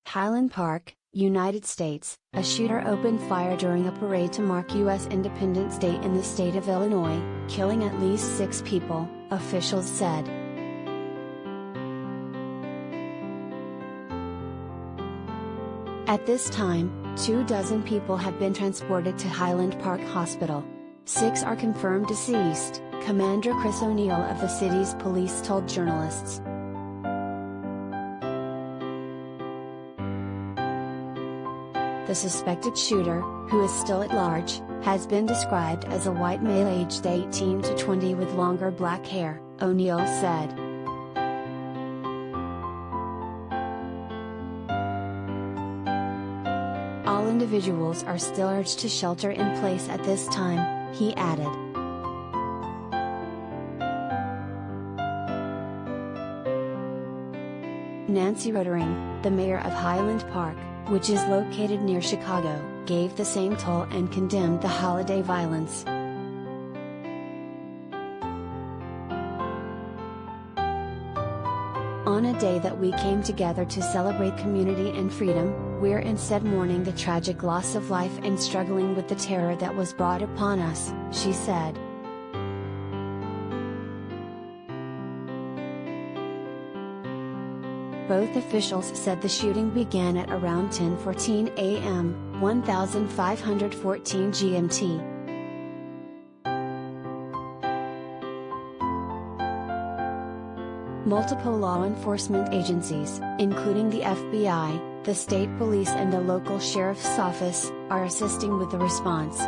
Highland Park, United States, a shooter opened fire during a parade to mark U.S. Independence Day in the state of Illinois, killing at least 6 people, officials said. At this time, 24 people have been transported to Highland Park Hospital. 6 are confirmed deceased, Commander Chris O'Neill of the city's police told journalists. The suspected shooter, who is still at large, has been described as a white male aged 18 to 20 with longer black hair, O'Neill said. All individuals are still urged to shelter in place at this time, he added. Nancy Rotering, the mayor of Highland Park, which is located near Chicago, gave the same toll and condemned the holiday violence. On a day that we came together to celebrate community and freedom, we're instead mourning the tragic loss of life and struggling with the terror that was brought upon us, she said. Both officials said the shooting began at around 10:14 a.m., 1514 GMT. Multiple law enforcement agencies, including the FBI, the state police and the local sheriff's office, are assisting with the response.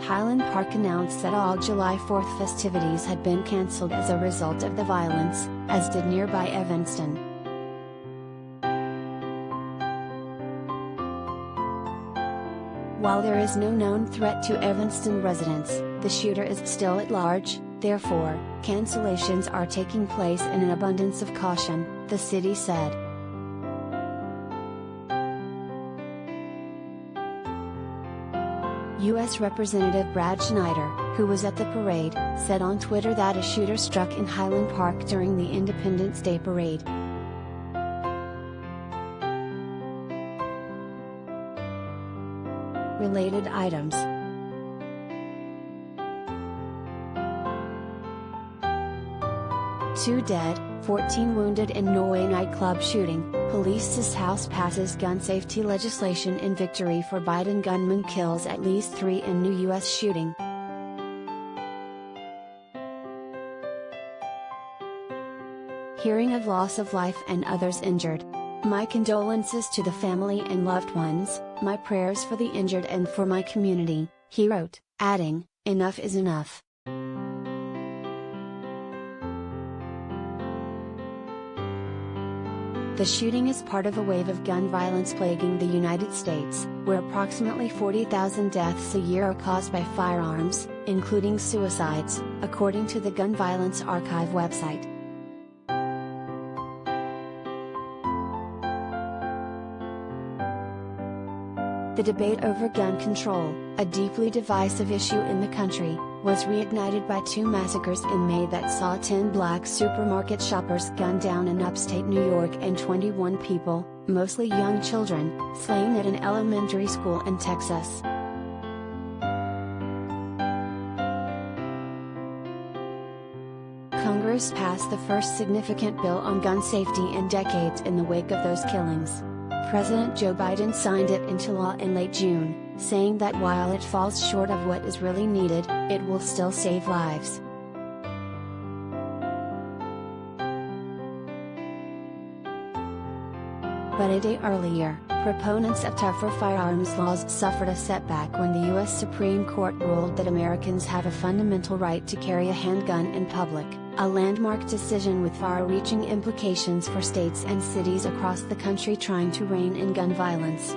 Highland Park announced that all July 4th festivities had been cancelled as a result of the violence, as did nearby Evanston. While there is no known threat to Evanston residents, the shooter is still at large, therefore, cancellations are taking place in an abundance of caution, the city said. U.S. Representative Brad Schneider, who was at the parade, said on Twitter that a shooter struck in Highland Park during the Independence Day parade. Related items. Two dead, 14 wounded in Norway nightclub shooting. Police says House passes gun safety legislation in victory for Biden. Gunman kills at least 3 in new U.S. shooting. Hearing of loss of life and others injured. My condolences to the family and loved ones, my prayers for the injured and for my community, he wrote, adding, enough is enough. The shooting is part of a wave of gun violence plaguing the United States, where approximately 40,000 deaths a year are caused by firearms, including suicides, according to the Gun Violence Archive website. The debate over gun control, a deeply divisive issue in the country, was reignited by 2 massacres in May that saw 10 black supermarket shoppers gunned down in upstate New York and 21 people, mostly young children, slain at an elementary school in Texas. Congress passed the first significant bill on gun safety in decades in the wake of those killings. President Joe Biden signed it into law in late June, saying that while it falls short of what is really needed, it will still save lives. But a day earlier, proponents of tougher firearms laws suffered a setback when the U.S. Supreme Court ruled that Americans have a fundamental right to carry a handgun in public, a landmark decision with far-reaching implications for states and cities across the country trying to rein in gun violence.